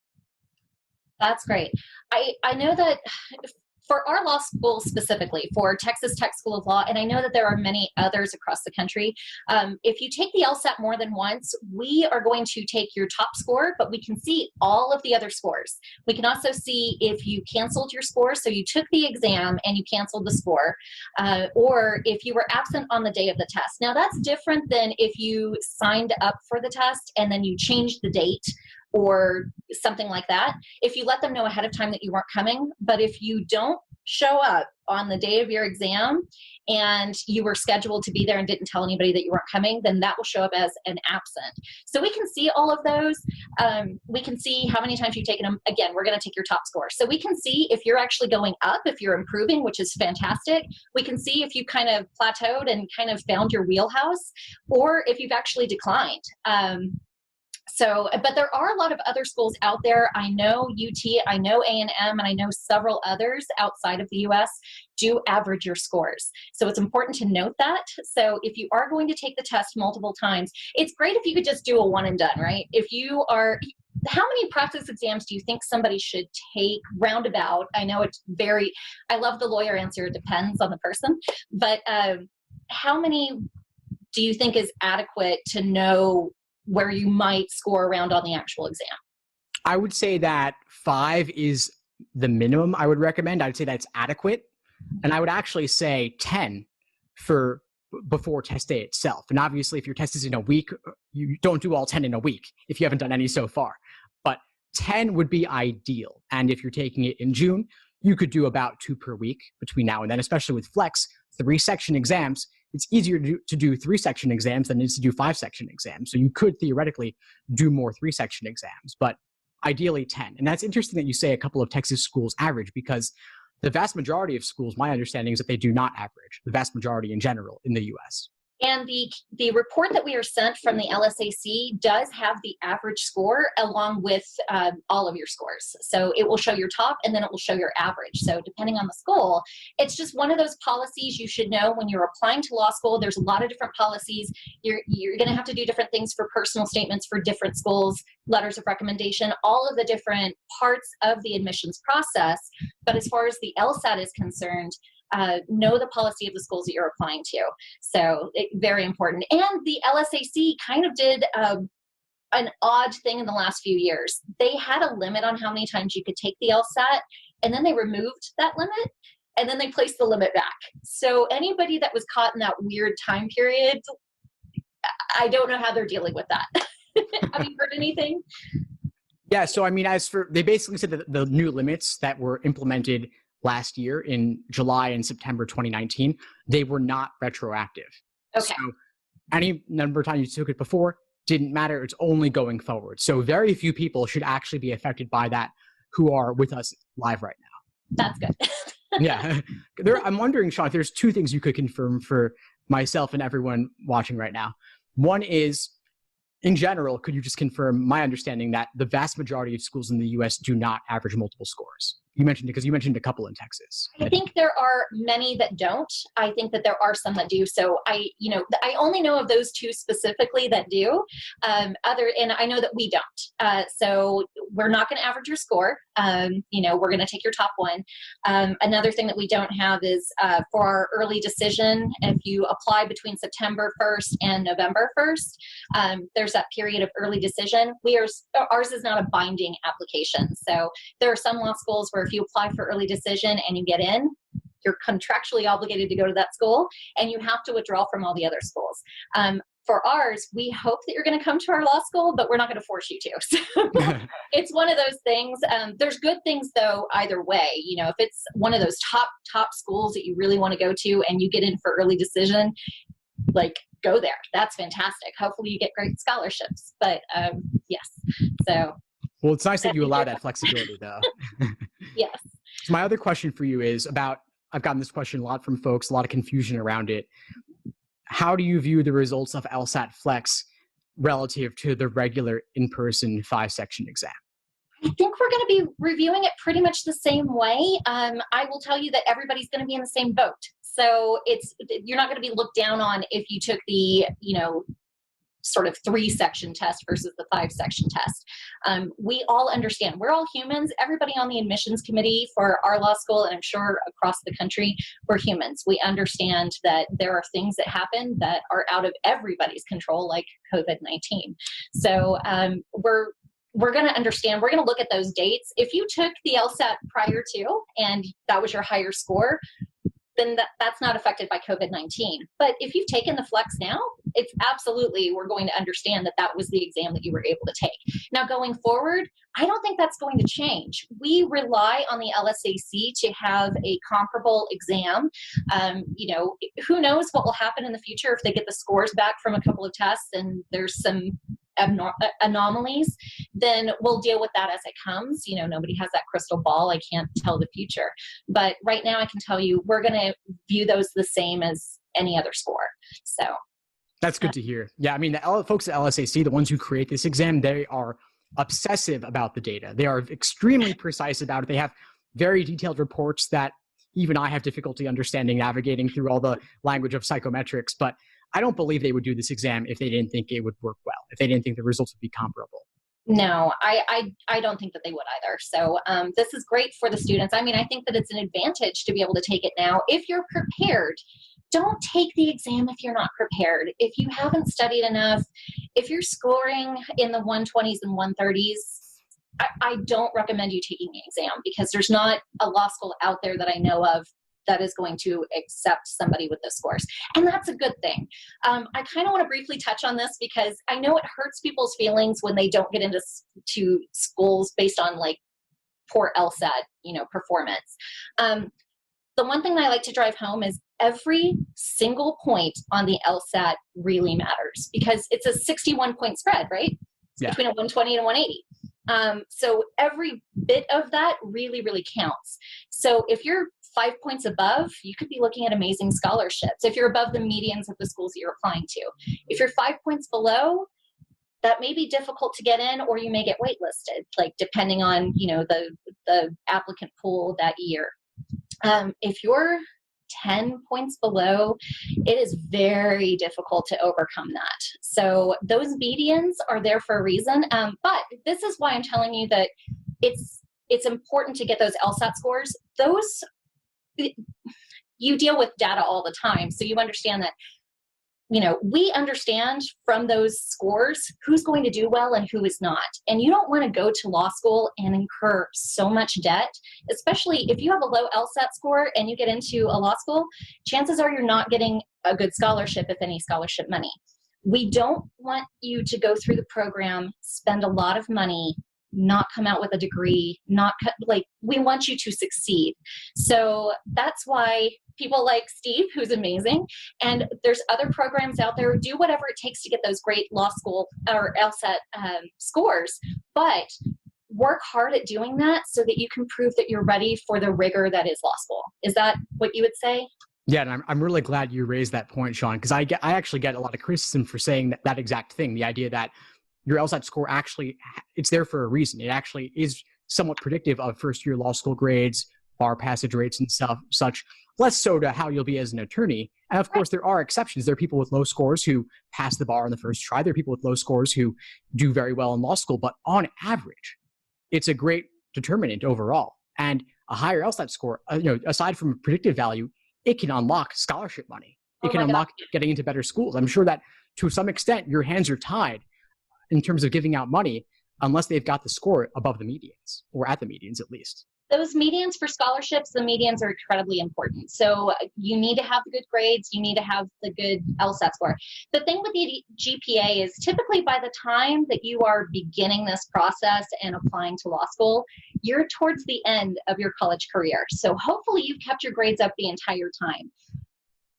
Speaker 1: That's great. I know that for our law school specifically, for Texas Tech School of Law, and I know that there are many others across the country, if you take the LSAT more than once, we are going to take your top score, but we can see all of the other scores. We can also see if you canceled your score, so you took the exam and you canceled the score, or if you were absent on the day of the test. Now that's different than if you signed up for the test and then you changed the date or something like that. If you let them know ahead of time that you weren't coming, but if you don't show up on the day of your exam and you were scheduled to be there and didn't tell anybody that you weren't coming, then that will show up as an absent. So we can see all of those. We can see how many times you've taken them. Again, we're going to take your top score. So we can see if you're actually going up, if you're improving, which is fantastic. We can see if you kind of plateaued and kind of found your wheelhouse, or if you've actually declined. But there are a lot of other schools out there. I know UT, I know A&M, and I know several others outside of the U.S. do average your scores. So it's important to note that. So if you are going to take the test multiple times, it's great if you could just do a one and done, right? How many practice exams do you think somebody should take roundabout? I know I love the lawyer answer, it depends on the person, but how many do you think is adequate to know where you might score around on the actual exam?
Speaker 2: I would say that 5 is the minimum I would recommend. I'd say that's adequate. And I would actually say 10 for before test day itself. And obviously, if your test is in a week, you don't do all 10 in a week if you haven't done any so far. But 10 would be ideal. And if you're taking it in June, you could do about 2 per week between now and then, especially with Flex, 3-section exams. It's easier to do 3-section exams than it is to do 5-section exams. So you could theoretically do more 3-section exams, but ideally 10. And that's interesting that you say a couple of Texas schools average, because the vast majority of schools, my understanding is that they do not average, the vast majority in general in the US.
Speaker 1: And the report that we are sent from the LSAC does have the average score along with all of your scores. So it will show your top and then it will show your average. So depending on the school, it's just one of those policies you should know when you're applying to law school. There's a lot of different policies. You're going to have to do different things for personal statements for different schools, letters of recommendation, all of the different parts of the admissions process. But as far as the LSAT is concerned, know the policy of the schools that you're applying to. So very important. And the LSAC kind of did an odd thing in the last few years. They had a limit on how many times you could take the LSAT, and then they removed that limit, and then they placed the limit back. So anybody that was caught in that weird time period, I don't know how they're dealing with that. Have you heard anything?
Speaker 2: Yeah, so I mean, they basically said that the new limits that were implemented last year in July and September 2019, they were not retroactive.
Speaker 1: Okay.
Speaker 2: So any number of times you took it before didn't matter. It's only going forward. So very few people should actually be affected by that who are with us live right now.
Speaker 1: That's good.
Speaker 2: Yeah. I'm wondering, Shawn, if there's 2 things you could confirm for myself and everyone watching right now. One is, in general, could you just confirm my understanding that the vast majority of schools in the US do not average multiple scores? You mentioned a couple in Texas.
Speaker 1: I think there are many that don't. I think that there are some that do. So I only know of those 2 specifically that do. And I know that we don't. So we're not going to average your score. We're going to take your top one. Another thing that we don't have is for our early decision. If you apply between September 1st and November 1st, there's that period of early decision. Ours is not a binding application. So there are some law schools where if you apply for early decision and you get in, you're contractually obligated to go to that school, and you have to withdraw from all the other schools. For ours, we hope that you're going to come to our law school, but we're not going to force you to. So it's one of those things. There's good things, though, either way. If it's one of those top schools that you really want to go to and you get in for early decision, go there. That's fantastic. Hopefully you get great scholarships. But yes, so.
Speaker 2: Well, it's nice that you allow that flexibility, though.
Speaker 1: Yes.
Speaker 2: So my other question for you is I've gotten this question a lot from folks, a lot of confusion around it. How do you view the results of LSAT-Flex relative to the regular in-person 5-section exam?
Speaker 1: I think we're going to be reviewing it pretty much the same way. I will tell you that everybody's going to be in the same boat. So you're not going to be looked down on if you took the, sort of 3-section test versus the 5-section test. We all understand. We're all humans. Everybody on the admissions committee for our law school, and I'm sure across the country, we're humans. We understand that there are things that happen that are out of everybody's control, like COVID-19. So we're going to understand. We're going to look at those dates. If you took the LSAT prior to, and that was your higher score, then that's not affected by COVID-19. But if you've taken the Flex now, it's absolutely, we're going to understand that that was the exam that you were able to take. Now, going forward, I don't think that's going to change. We rely on the LSAC to have a comparable exam. Who knows what will happen in the future if they get the scores back from a couple of tests and there's some anomalies, then we'll deal with that as it comes. Nobody has that crystal ball. I can't tell the future. But right now I can tell you we're going to view those the same as any other score. So
Speaker 2: that's good to hear. Yeah, I mean, the folks at LSAC, the ones who create this exam, they are obsessive about the data. They are extremely precise about it. They have very detailed reports that even I have difficulty understanding, navigating through all the language of psychometrics. But I don't believe they would do this exam if they didn't think it would work well, if they didn't think the results would be comparable.
Speaker 1: No, I don't think that they would either. So this is great for the students. I mean, I think that it's an advantage to be able to take it now. If you're prepared, don't take the exam if you're not prepared. If you haven't studied enough, if you're scoring in the 120s and 130s, I don't recommend you taking the exam, because there's not a law school out there that I know of that is going to accept somebody with those scores. And that's a good thing. I kind of want to briefly touch on this because I know it hurts people's feelings when they don't get into to schools based on like poor LSAT, performance. The one thing that I like to drive home is every single point on the LSAT really matters because it's a 61-point spread, right?
Speaker 2: Yeah.
Speaker 1: Between a 120 and a 180. So every bit of that really, really counts. So if you're 5 points above, you could be looking at amazing scholarships. If you're above the medians of the schools that you're applying to. If you're 5 points below, that may be difficult to get in, or you may get waitlisted, like depending on, the applicant pool that year. If you're 10 points below, it is very difficult to overcome that. So those medians are there for a reason. But this is why I'm telling you that it's important to get those LSAT scores. You deal with data all the time, so you understand that, we understand from those scores who's going to do well and who is not. And you don't want to go to law school and incur so much debt, especially if you have a low LSAT score and you get into a law school, chances are you're not getting a good scholarship, if any scholarship money. We don't want you to go through the program, spend a lot of money, not come out with a degree, we want you to succeed. So that's why people like Steve, who's amazing, and there's other programs out there, do whatever it takes to get those great law school or LSAT scores, but work hard at doing that so that you can prove that you're ready for the rigor that is law school. Is that what you would say?
Speaker 2: Yeah, and I'm really glad you raised that point, Shawn, because I actually get a lot of criticism for saying that exact thing, the idea that your LSAT score it's there for a reason. It actually is somewhat predictive of first-year law school grades, bar passage rates and such, less so to how you'll be as an attorney. And of course, there are exceptions. There are people with low scores who pass the bar on the first try. There are people with low scores who do very well in law school. But on average, it's a great determinant overall. And a higher LSAT score, aside from predictive value, it can unlock scholarship money. It can unlock getting into better schools. I'm sure that to some extent, your hands are tied in terms of giving out money unless they've got the score above the medians, or at the medians at least.
Speaker 1: Those medians for scholarships, the medians are incredibly important. So you need to have the good grades. You need to have the good LSAT score. The thing with the GPA is typically by the time that you are beginning this process and applying to law school, you're towards the end of your college career. So hopefully you've kept your grades up the entire time.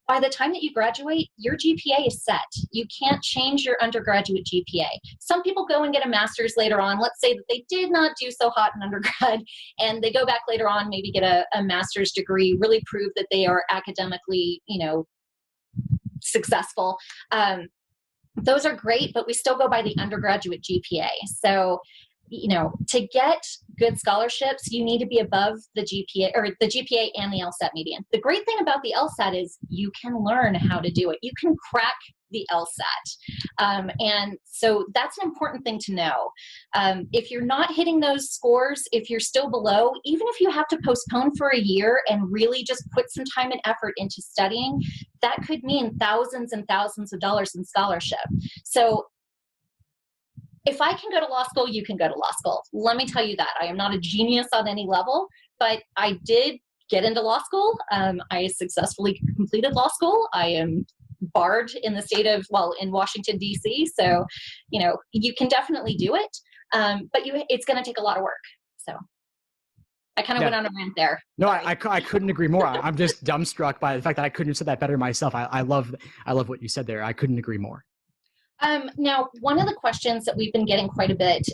Speaker 1: By the time that you graduate, your GPA is set. You can't change your undergraduate GPA. Some people go and get a master's later on. Let's say that they did not do so hot in undergrad, and they go back later on, maybe get a master's degree, really prove that they are academically, successful. Those are great, but we still go by the undergraduate GPA. So, to get good scholarships, you need to be above the GPA, or the GPA and the LSAT median. The great thing about the LSAT is you can learn how to do it. You can crack the LSAT. And so that's an important thing to know. If you're not hitting those scores, if you're still below, even if you have to postpone for a year and really just put some time and effort into studying, that could mean thousands and thousands of dollars in scholarship. So if I can go to law school, you can go to law school. Let me tell you that. I am not a genius on any level, but I did get into law school. I successfully completed law school. I am barred in the in Washington, D.C. So, you can definitely do it, but it's going to take a lot of work. So I kind of went on a rant there.
Speaker 2: No, I couldn't agree more. I'm just dumbstruck by the fact that I couldn't have said that better myself. I love what you said there. I couldn't agree more.
Speaker 1: Now, one of the questions that we've been getting quite a bit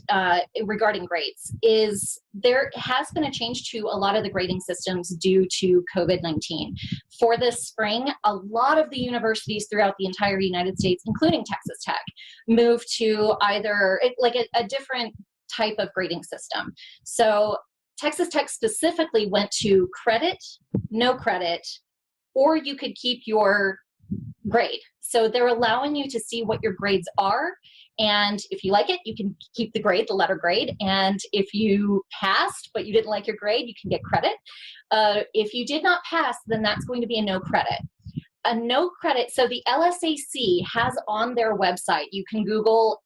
Speaker 1: regarding grades is there has been a change to a lot of the grading systems due to COVID-19. For this spring, a lot of the universities throughout the entire United States, including Texas Tech, moved to either a different type of grading system. So Texas Tech specifically went to credit, no credit, or you could keep your grade. So they're allowing you to see what your grades are. And if you like it, you can keep the grade, the letter grade. And if you passed, but you didn't like your grade, you can get credit. If you did not pass, then that's going to be a no credit. A no credit. So the LSAC has on their website, you can Google,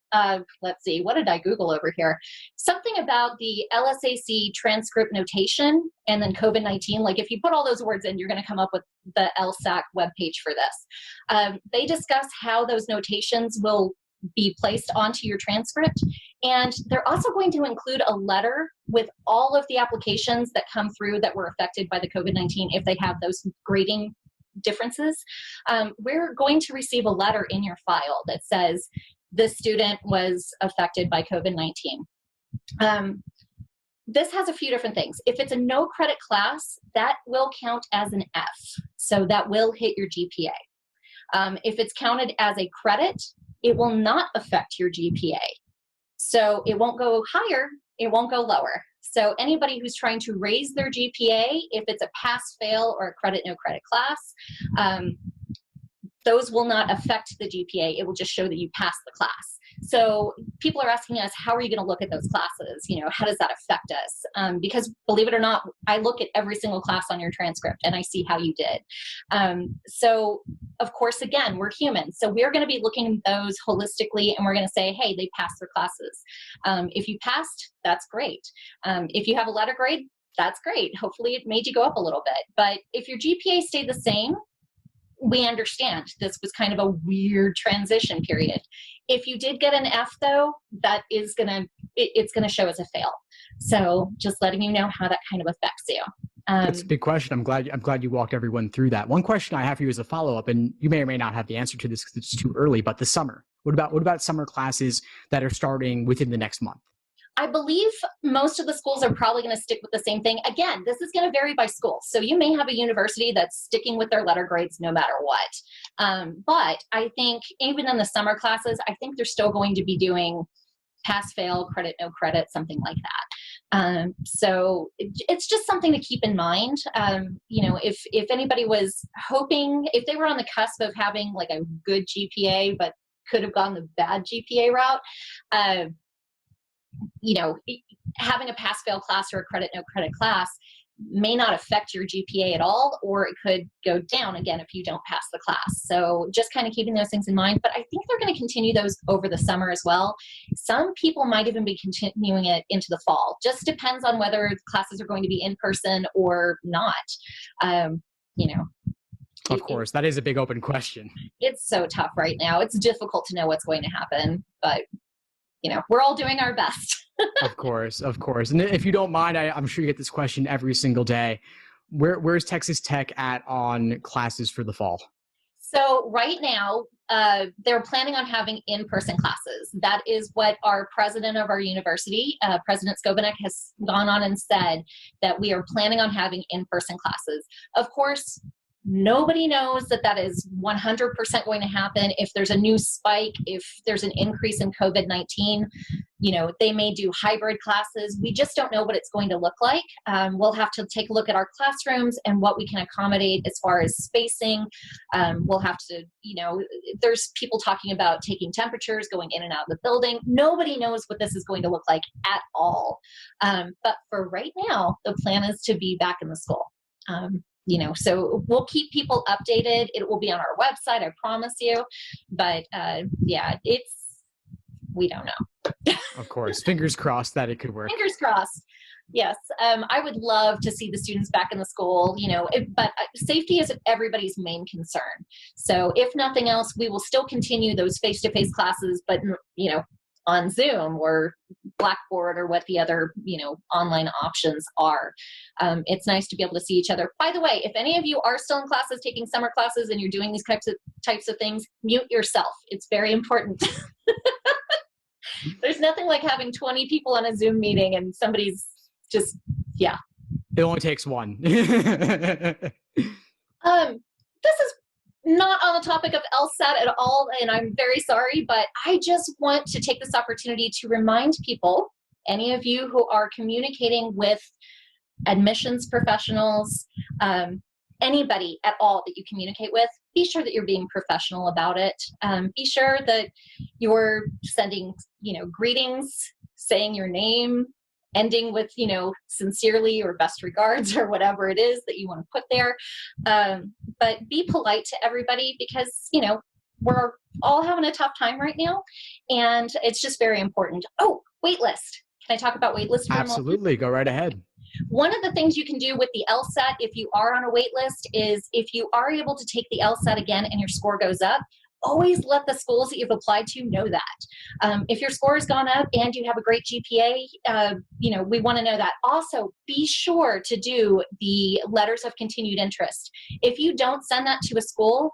Speaker 1: let's see, what did I Google over here? Something about the LSAC transcript notation and then COVID-19. Like if you put all those words in, you're going to come up with the LSAC webpage for this. They discuss how those notations will be placed onto your transcript. And they're also going to include a letter with all of the applications that come through that were affected by the COVID-19 if they have those grading differences. We're going to receive a letter in your file that says this student was affected by COVID-19. This has a few different things. If it's a no credit class, that will count as an F. So that will hit your GPA. If it's counted as a credit, it will not affect your GPA. So it won't go higher, it won't go lower. So anybody who's trying to raise their GPA, if it's a pass-fail or a credit, no credit class, those will not affect the GPA. It will just show that you passed the class. So people are asking us, how are you going to look at those classes? You know, how does that affect us? Because believe it or not, I look at every single class on your transcript and I see how you did. So of course, again, we're human. So we're going to be looking at those holistically and we're going to say, hey, they passed their classes. If you passed, that's great. If you have a letter grade, that's great. Hopefully it made you go up a little bit. But if your GPA stayed the same, we understand this was kind of a weird transition period. If you did get an F though, that is it's gonna show as a fail. So just letting you know how that kind of affects you.
Speaker 2: That's a big question. I'm glad you walked everyone through that. One question I have for you as a follow-up, and you may or may not have the answer to this because it's too early, but the summer. What about summer classes that are starting within the next month?
Speaker 1: I believe most of the schools are probably going to stick with the same thing. Again, this is going to vary by school. So you may have a university that's sticking with their letter grades no matter what. But I think even in the summer classes, I think they're still going to be doing pass, fail, credit, no credit, something like that. So it's just something to keep in mind. You know, if anybody was hoping, if they were on the cusp of having like a good GPA, but could have gone the bad GPA route, you know, having a pass-fail class or a credit, no credit class may not affect your GPA at all, or it could go down again if you don't pass the class. So just kind of keeping those things in mind. But I think they're going to continue those over the summer as well. Some people might even be continuing it into the fall. Just depends on whether classes are going to be in person or not. You know.
Speaker 2: Of course, that is a big open question.
Speaker 1: It's so tough right now. It's difficult to know what's going to happen, but you know, we're all doing our best.
Speaker 2: Of course. And if you don't mind, I'm sure you get this question every single day. Where's Texas Tech at on classes for the fall?
Speaker 1: So right now, they're planning on having in-person classes. That is what our president of our university, President Skobanek, has gone on and said, that we are planning on having in-person classes. Of course, nobody knows that that is 100% going to happen. If there's a new spike, if there's an increase in COVID-19, you know, they may do hybrid classes. We just don't know what it's going to look like. We'll have to take a look at our classrooms and what we can accommodate as far as spacing. We'll have to, you know, there's people talking about taking temperatures, going in and out of the building. Nobody knows what this is going to look like at all. But for right now, the plan is to be back in the school. You know, so we'll keep people updated. It will be on our website, I promise you. But yeah, we don't know.
Speaker 2: Of course. Fingers crossed that it could work.
Speaker 1: Fingers crossed. Yes. I would love to see the students back in the school, you know, but safety is everybody's main concern. So if nothing else, we will still continue those face-to-face classes, but, you know, on Zoom or Blackboard or what the other, you know, online options are. It's nice to be able to see each other. By the way, if any of you are still in classes, taking summer classes, and you're doing these types of things, mute yourself. It's very important. There's nothing like having 20 people on a Zoom meeting and somebody's just, yeah.
Speaker 2: It only takes one.
Speaker 1: This is not on the topic of LSAT at all, and I'm very sorry, but I just want to take this opportunity to remind people, any of you who are communicating with admissions professionals, anybody at all that you communicate with, be sure that you're being professional about it. Be sure that you're sending, you know, greetings, saying your name, ending with, sincerely or best regards or whatever it is that you want to put there. But be polite to everybody because, we're all having a tough time right now. And it's just very important. Oh, waitlist. Can I talk about waitlist for a moment?
Speaker 2: Absolutely. Go right ahead.
Speaker 1: One of the things you can do with the LSAT, if you are on a wait list, is if you are able to take the LSAT again and your score goes up, always let the schools that you've applied to know that. If your score has gone up and you have a great GPA, we want to know that. Also, be sure to do the letters of continued interest. If you don't send that to a school,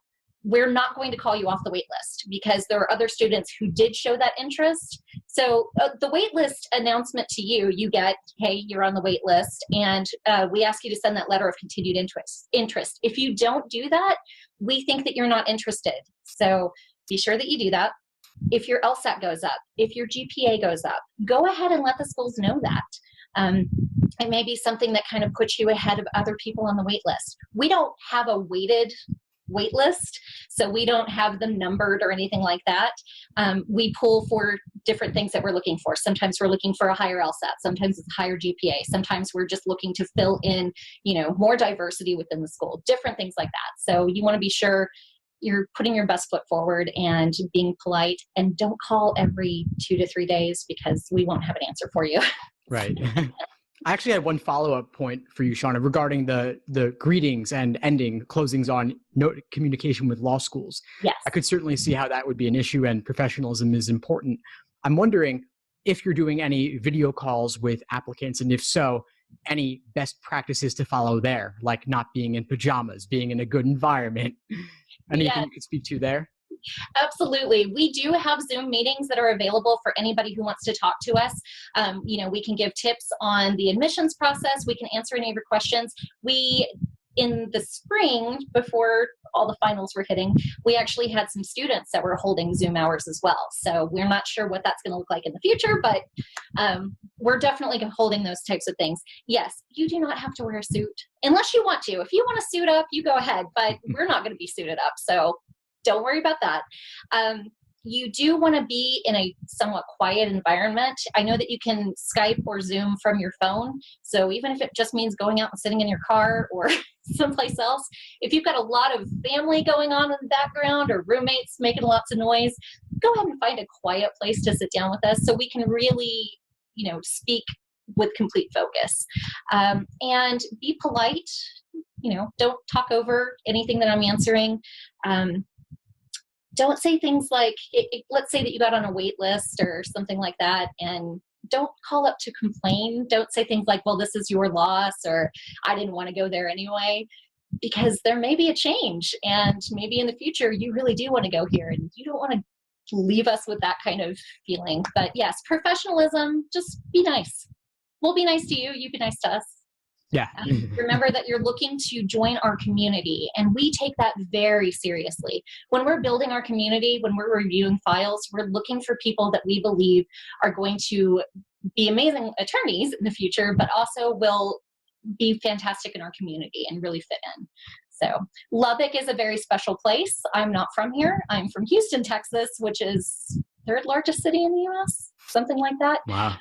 Speaker 1: we're not going to call you off the wait list because there are other students who did show that interest. So the wait list announcement to you, you get, hey, you're on the wait list, and we ask you to send that letter of continued interest. If you don't do that, we think that you're not interested. So be sure that you do that. If your LSAT goes up, if your GPA goes up, go ahead and let the schools know that. It may be something that kind of puts you ahead of other people on the wait list. We don't have a weighted wait list, so we don't have them numbered or anything like that. We pull for different things that we're looking for. Sometimes we're looking for a higher LSAT, sometimes it's a higher GPA, sometimes we're just looking to fill in, more diversity within the school, different things like that. So you want to be sure you're putting your best foot forward and being polite, and don't call every 2 to 3 days because we won't have an answer for you.
Speaker 2: Right. I actually had one follow-up point for you, Shawn, regarding the greetings and closings on communication with law schools.
Speaker 1: Yes.
Speaker 2: I could certainly see how that would be an issue, and professionalism is important. I'm wondering if you're doing any video calls with applicants, and if so, any best practices to follow there, like not being in pajamas, being in a good environment. Anything you could speak to there?
Speaker 1: Absolutely. We do have Zoom meetings that are available for anybody who wants to talk to us. We can give tips on the admissions process. We can answer any of your questions. In the spring, before all the finals were hitting, we actually had some students that were holding Zoom hours as well. So we're not sure what that's going to look like in the future, but we're definitely holding those types of things. Yes, you do not have to wear a suit unless you want to. If you want to suit up, you go ahead, but we're not going to be suited up. So don't worry about that. You do want to be in a somewhat quiet environment. I know that you can Skype or Zoom from your phone. So even if it just means going out and sitting in your car or someplace else, if you've got a lot of family going on in the background or roommates making lots of noise, go ahead and find a quiet place to sit down with us so we can really, speak with complete focus. And be polite. Don't talk over anything that I'm answering. Don't say things like, let's say that you got on a wait list or something like that, and don't call up to complain. Don't say things like, well, this is your loss, or I didn't want to go there anyway, because there may be a change, and maybe in the future you really do want to go here, and you don't want to leave us with that kind of feeling. But yes, professionalism, just be nice. We'll be nice to you. You be nice to us.
Speaker 2: Yeah.
Speaker 1: Remember that you're looking to join our community, and we take that very seriously. When we're building our community, when we're reviewing files, we're looking for people that we believe are going to be amazing attorneys in the future, but also will be fantastic in our community and really fit in. So Lubbock is a very special place. I'm not from here. I'm from Houston, Texas, which is third largest city in the U.S., something like that.
Speaker 2: Wow.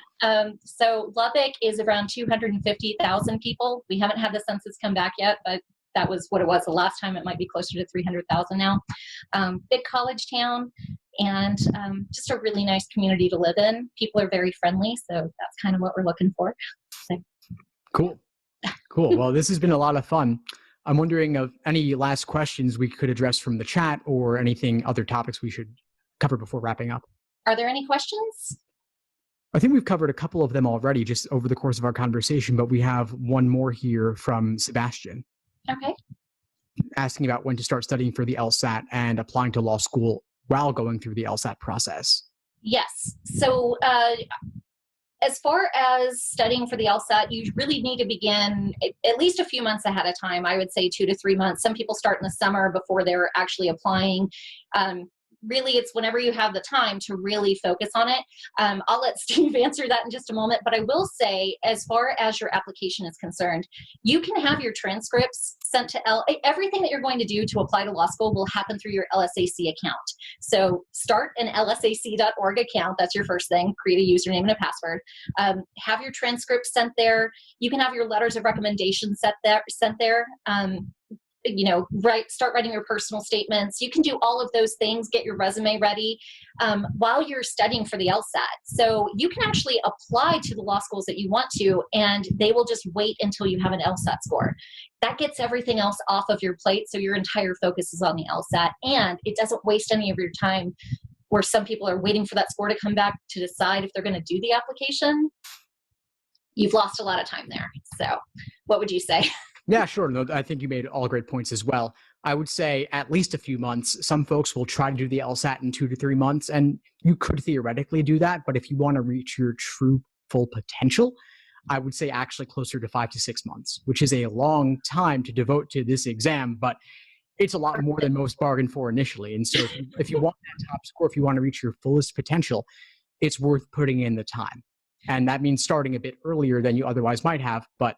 Speaker 1: So Lubbock is around 250,000 people. We haven't had the census come back yet, but that was what it was the last time. It might be closer to 300,000 now. Big college town, and just a really nice community to live in. People are very friendly, so that's kind of what we're looking for. So.
Speaker 2: Cool. Well, this has been a lot of fun. I'm wondering of any last questions we could address from the chat, or anything, other topics we should cover before wrapping up.
Speaker 1: Are there any questions?
Speaker 2: I think we've covered a couple of them already just over the course of our conversation, but we have one more here from Sebastian.
Speaker 1: Okay.
Speaker 2: Asking about when to start studying for the LSAT and applying to law school while going through the LSAT process.
Speaker 1: Yes. So as far as studying for the LSAT, you really need to begin at least a few months ahead of time. I would say 2 to 3 months. Some people start in the summer before they're actually applying. really it's whenever you have the time to really focus on it. I'll let Steve answer that in just a moment, but I will say, as far as your application is concerned, you can have your transcripts sent to everything that you're going to do to apply to law school will happen through your LSAC account. So start an lsac.org account. That's your first thing. Create a username and a password. Have your transcripts sent there. You can have your letters of recommendation sent there. Start writing your personal statements. You can do all of those things, get your resume ready while you're studying for the LSAT. So you can actually apply to the law schools that you want to, and they will just wait until you have an LSAT score. That gets everything else off of your plate, so your entire focus is on the LSAT, and it doesn't waste any of your time where some people are waiting for that score to come back to decide if they're going to do the application. You've lost a lot of time there. So what would you say?
Speaker 2: Yeah, sure. No, I think you made all great points as well. I would say at least a few months. Some folks will try to do the LSAT in 2 to 3 months, and you could theoretically do that. But if you want to reach your true full potential, I would say actually closer to 5 to 6 months, which is a long time to devote to this exam, but it's a lot more than most bargain for initially. And so if you want that top score, if you want to reach your fullest potential, it's worth putting in the time. And that means starting a bit earlier than you otherwise might have, but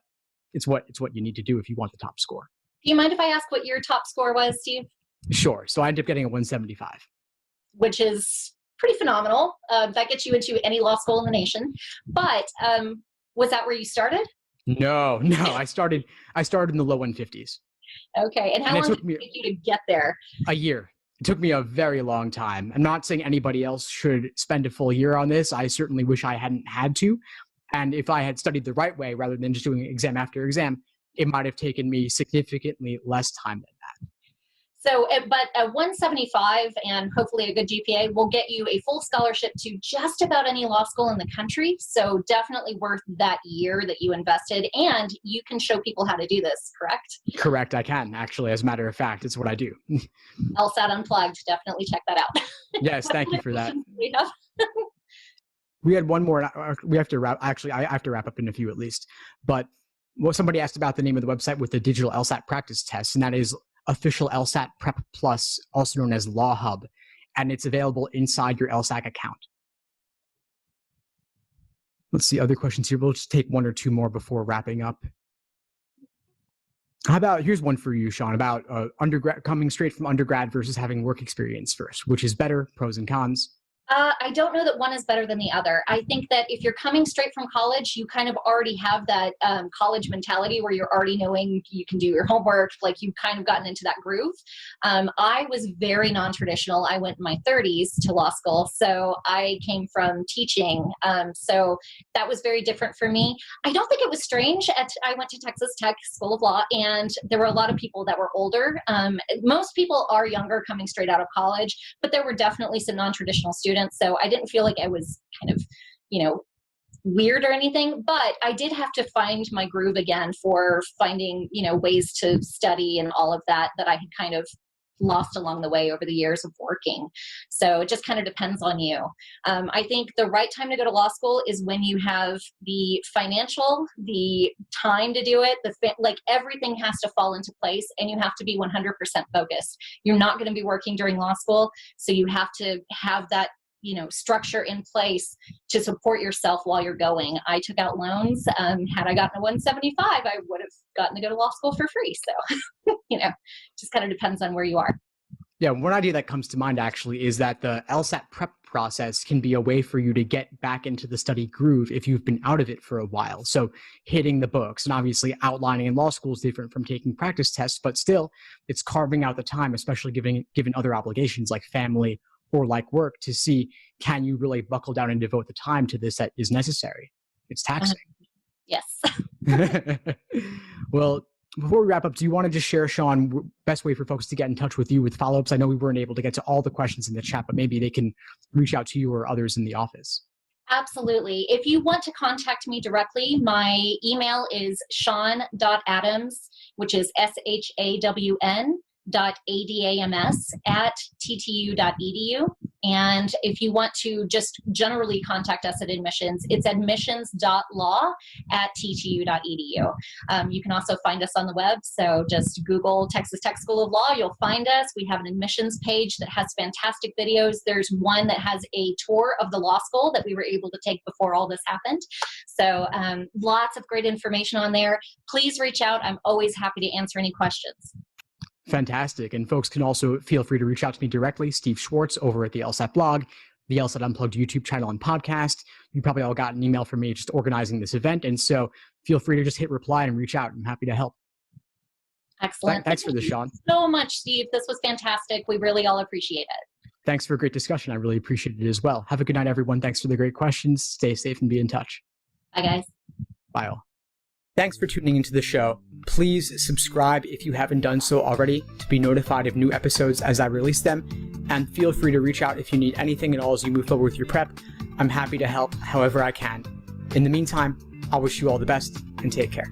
Speaker 2: it's what you need to do if you want the top score.
Speaker 1: Do you mind if I ask what your top score was, Steve?
Speaker 2: Sure. So I ended up getting a 175.
Speaker 1: Which is pretty phenomenal. That gets you into any law school in the nation. But was that where you started?
Speaker 2: No. I started in the low 150s.
Speaker 1: Okay. And how long did it take you to get there?
Speaker 2: A year. It took me a very long time. I'm not saying anybody else should spend a full year on this. I certainly wish I hadn't had to. And if I had studied the right way, rather than just doing exam after exam, it might have taken me significantly less time than that.
Speaker 1: So, but a 175 and hopefully a good GPA will get you a full scholarship to just about any law school in the country. So definitely worth that year that you invested. And you can show people how to do this, correct?
Speaker 2: Correct. I can, actually. As a matter of fact, it's what I do.
Speaker 1: LSAT Unplugged. Definitely check that out.
Speaker 2: Yes, thank you for that. We had one more. We have to wrap. Actually, I have to wrap up in a few at least. But somebody asked about the name of the website with the digital LSAT practice test, and that is Official LSAT Prep Plus, also known as Law Hub, and it's available inside your LSAC account. Let's see other questions here. We'll just take one or two more before wrapping up. Here's one for you, Shawn, about undergrad, coming straight from undergrad versus having work experience first. Which is better, pros and cons?
Speaker 1: I don't know that one is better than the other. I think that if you're coming straight from college, you kind of already have that college mentality where you're already knowing you can do your homework, like you've kind of gotten into that groove. I was very non-traditional. I went in my 30s to law school, so I came from teaching. So that was very different for me. I don't think it was strange. I went to Texas Tech School of Law, and there were a lot of people that were older. Most people are younger coming straight out of college, but there were definitely some non-traditional students. So I didn't feel like I was kind of, weird or anything, but I did have to find my groove again for finding, ways to study and all of that I had kind of lost along the way over the years of working. So it just kind of depends on you. I think the right time to go to law school is when you have the financial, the time to do it, everything has to fall into place, and you have to be 100% focused. You're not going to be working during law school, so you have to have that structure in place to support yourself while you're going. I took out loans. Had I gotten a 175, I would have gotten to go to law school for free. So, just kind of depends on where you are.
Speaker 2: Yeah, one idea that comes to mind actually is that the LSAT prep process can be a way for you to get back into the study groove if you've been out of it for a while. So hitting the books, and obviously outlining in law school is different from taking practice tests, but still it's carving out the time, especially given other obligations like family or like work, to see, can you really buckle down and devote the time to this that is necessary? It's taxing.
Speaker 1: Yes.
Speaker 2: Well, before we wrap up, do you want to just share, Shawn, best way for folks to get in touch with you with follow-ups? I know we weren't able to get to all the questions in the chat, but maybe they can reach out to you or others in the office.
Speaker 1: Absolutely. If you want to contact me directly, my email is shawn.adams, which is SHAWN.ADAMS @ttu.edu. And if you want to just generally contact us at admissions, it's admissions.law@ttu.edu. You can also find us on the web. So just Google Texas Tech School of Law. You'll find us. We have an admissions page that has fantastic videos. There's one that has a tour of the law school that we were able to take before all this happened. So lots of great information on there. Please reach out. I'm always happy to answer any questions.
Speaker 2: Fantastic. And folks can also feel free to reach out to me directly, Steve Schwartz, over at the LSAT blog, the LSAT Unplugged YouTube channel and podcast. You probably all got an email from me just organizing this event. And so feel free to just hit reply and reach out. I'm happy to help.
Speaker 1: Excellent.
Speaker 2: Thanks for this, Shawn.
Speaker 1: So much, Steve. This was fantastic. We really all appreciate it.
Speaker 2: Thanks for a great discussion. I really appreciate it as well. Have a good night, everyone. Thanks for the great questions. Stay safe and be in touch.
Speaker 1: Bye, guys.
Speaker 2: Bye all. Thanks for tuning into the show. Please subscribe if you haven't done so already to be notified of new episodes as I release them. And feel free to reach out if you need anything at all as you move forward with your prep. I'm happy to help however I can. In the meantime, I'll wish you all the best and take care.